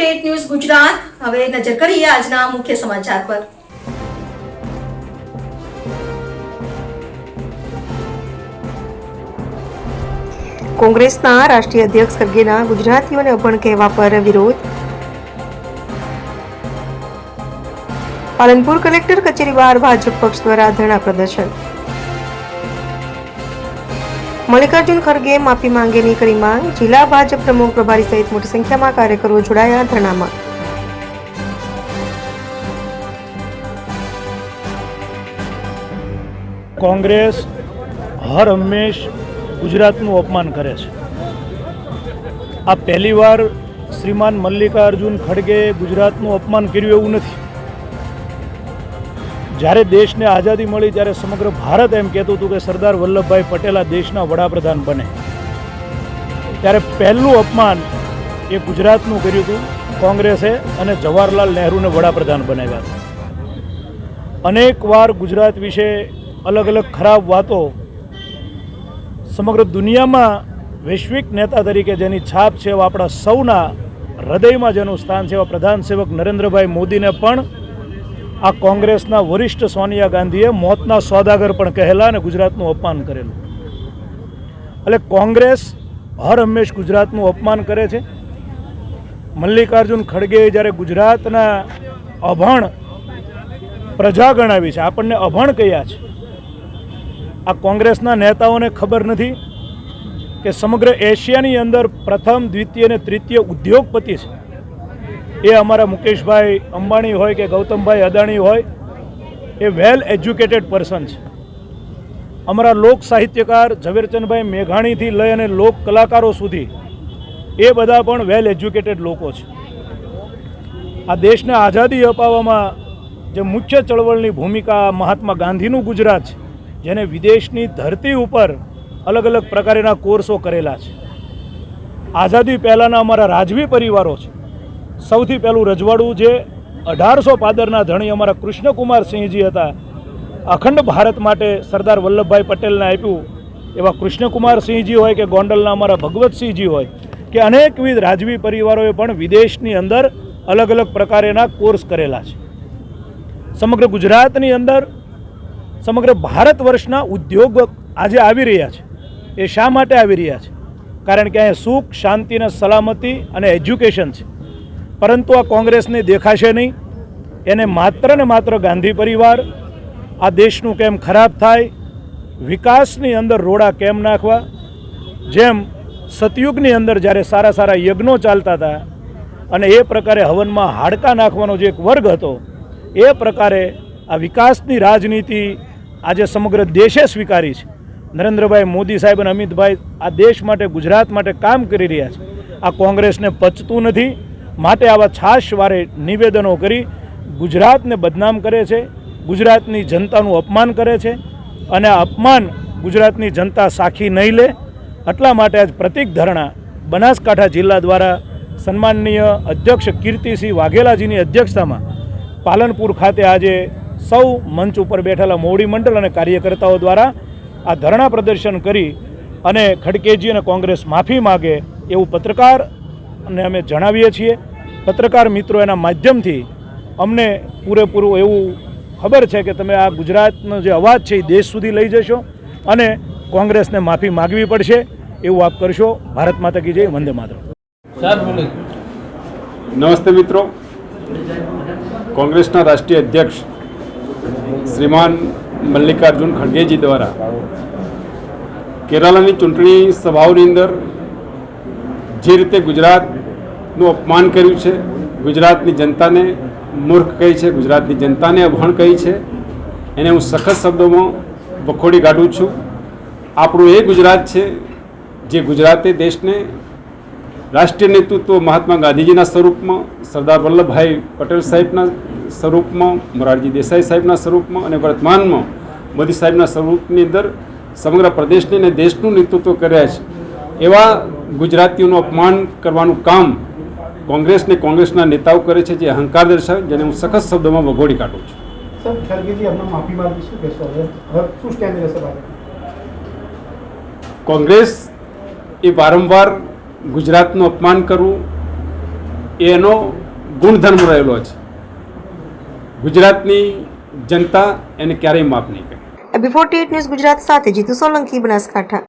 Update news Gujarat. હવે નજર કરીએ આજના મુખ્ય સમાચાર પર। કોંગ્રેસના રાષ્ટ્રીય અધ્યક્ષ ખડગેના ગુજરાતીઓને અભણ કહેવા પર વિરોધ। પાલનપુર કલેક્ટર કચેરી બહાર ભાજપ પક્ષ દ્વારા ધરણા પ્રદર્શન। મલ્લિકાર્જુન ખડગે માફી માંગેની કરી માંગ। જિલ્લા ભાજપ પ્રમુખ પ્રભારી સહિત મોટી સંખ્યામાં કાર્યકરો જોડાયા ધરણામાં। કોંગ્રેસ હર હંમેશ ગુજરાતનું અપમાન કરે છે। આ પહેલીવાર શ્રીમાન મલ્લિકાર્જુન ખડગે ગુજરાતનું અપમાન કર્યું એવું નથી। જ્યારે દેશને આઝાદી મળી ત્યારે સમગ્ર ભારત એમ કહેતું હતું કે સરદાર વલ્લભભાઈ પટેલ આ દેશના વડાપ્રધાન બને, ત્યારે પહેલું અપમાન એ ગુજરાતનું કર્યું હતું કોંગ્રેસે અને જવાહરલાલ નહેરુને વડાપ્રધાન બનાવ્યા હતા। અનેક વાર ગુજરાત વિશે અલગ અલગ ખરાબ વાતો સમગ્ર દુનિયામાં વૈશ્વિક નેતા તરીકે જેની છાપ છે એવા આપણા સૌના હૃદયમાં જેનું સ્થાન છે એવા પ્રધાન સેવક નરેન્દ્રભાઈ મોદીને પણ આ કોંગ્રેસના વરિષ્ઠ સોનિયા ગાંધીએ મોતના સોદાગર પણ કહેલા અને ગુજરાતનું અપમાન કરેલું। એટલે કોંગ્રેસ હર હંમેશ ગુજરાતનું અપમાન કરે છે। મલ્લિકાર્જુન ખડગે જ્યારે ગુજરાતના અભણ પ્રજા ગણાવી છે, આપણને અભણ કહ્યા છે। આ કોંગ્રેસના નેતાઓને ખબર નથી કે સમગ્ર એશિયાની અંદર પ્રથમ, દ્વિતીય અને તૃતીય ઉદ્યોગપતિ છે એ અમારા મુકેશભાઈ અંબાણી હોય કે ગૌતમભાઈ અદાણી હોય, એ વેલ એજ્યુકેટેડ પર્સન છે। અમારા લોક સાહિત્યકાર ઝવેરચંદભાઈ મેઘાણીથી લઈ અને લોક કલાકારો સુધી એ બધા પણ વેલ એજ્યુકેટેડ લોકો છે। આ દેશને આઝાદી અપાવવામાં જે મુખ્ય ચળવળની ભૂમિકા મહાત્મા ગાંધીનું ગુજરાત છે, જેને વિદેશની ધરતી ઉપર અલગ અલગ પ્રકારના કોર્સો કરેલા છે। આઝાદી પહેલાંના અમારા રાજવી પરિવારો છે। સૌથી પહેલું રજવાડું જે 1800 પાદરના ધણી અમારા કૃષ્ણકુમાર સિંહજી હતા, અખંડ ભારત માટે સરદાર વલ્લભભાઈ પટેલને આપ્યું એવા કૃષ્ણકુમાર સિંહજી હોય કે ગોંડલના અમારા ભગવતસિંહજી હોય કે અનેકવિધ રાજવી પરિવારોએ પણ વિદેશની અંદર અલગ અલગ પ્રકારના કોર્સ કરેલા છે। સમગ્ર ગુજરાતની અંદર સમગ્ર ભારત વર્ષના ઉદ્યોગ આજે આવી રહ્યા છે। એ શા માટે આવી રહ્યા છે? કારણ કે અહીંયા સુખ, શાંતિ અને સલામતી અને એજ્યુકેશન છે। પરંતુ આ કોંગ્રેસને દેખાશે નહીં। એને માત્ર ને માત્ર ગાંધી પરિવાર, આ દેશનું કેમ ખરાબ થાય, વિકાસની અંદર રોડા કેમ નાખવા, જેમ સતયુગની અંદર જ્યારે સારા સારા યજ્ઞો ચાલતા હતા અને એ પ્રકારે હવનમાં હાડકાં નાખવાનો જે એક વર્ગ હતો, એ પ્રકારે આ વિકાસની રાજનીતિ આજે સમગ્ર દેશે સ્વીકારી છે। નરેન્દ્રભાઈ મોદી સાહેબ અને અમિતભાઈ આ દેશ માટે, ગુજરાત માટે કામ કરી રહ્યા છે। આ કોંગ્રેસને પચતું નથી, માટે આવા છાશવારે નિવેદનો કરી ગુજરાતને બદનામ કરે છે, ગુજરાતની જનતાનું અપમાન કરે છે અને આ અપમાન ગુજરાતની જનતા સાખી નહીં લે। એટલા માટે આજ પ્રતિક ધરણા બનાસકાંઠા જિલ્લા દ્વારા સન્માનનીય અધ્યક્ષ કીર્તિસિંહ વાઘેલાજીની અધ્યક્ષતામાં પાલનપુર ખાતે આજે સૌ મંચ ઉપર બેઠેલા મોવડી મંડળ અને કાર્યકર્તાઓ દ્વારા આ ધરણા પ્રદર્શન કરી અને ખડગેજી અને કોંગ્રેસ માફી માગે એવું પત્રકાર અને અમે જણાવીએ છીએ। પત્રકાર મિત્રો એના માધ્યમથી અમને પૂરેપૂરું એવું ખબર છે કે તમે આ ગુજરાતનો જે અવાજ છે એ દેશ સુધી લઈ જશો અને કોંગ્રેસને માફી માગવી પડશે એવું આપ કરશો। ભારત માતા કી જય, વંદે માતરમ। નમસ્તે મિત્રો, કોંગ્રેસના રાષ્ટ્રીય અધ્યક્ષ શ્રીમાન મલ્લિકાર્જુન ખડગેજી દ્વારા કેરાલાની ચૂંટણી સભાઓની અંદર જે રીતે ગુજરાતનું અપમાન કર્યું છે, ગુજરાતની જનતાને મૂર્ખ કહી છે, ગુજરાતની જનતાને અભણ કહી છે, એને હું સખત શબ્દોમાં વખોડી કાઢું છું। આપણું એ ગુજરાત છે જે ગુજરાતે દેશને રાષ્ટ્રીય નેતૃત્વ મહાત્મા ગાંધીજીના સ્વરૂપમાં, સરદાર વલ્લભભાઈ પટેલ સાહેબના સ્વરૂપમાં, મોરારજી દેસાઈ સાહેબના સ્વરૂપમાં અને વર્તમાનમાં મોદી સાહેબના સ્વરૂપની અંદર સમગ્ર પ્રદેશને અને દેશનું નેતૃત્વ કર્યા છે। એવા ગુજરાતીઓનું અપમાન કરવાનું કામ કોંગ્રેસ ને કોંગ્રેસના નેતાઓ કરે છે, જે અહંકાર દર્શાવે, જેને હું સખત શબ્દોમાં વગોડી કાઢું છું। કોંગ્રેસ એ વારંવાર ગુજરાતનું અપમાન કરવું, એનો ગુણધર્મ રહેલો છે. ગુજરાતની જનતા એને ક્યારેય માફ નહીં કરે. AB48 ન્યૂઝ ગુજરાત સાથે જીતુ સોલંકી, બનાસકાંઠા.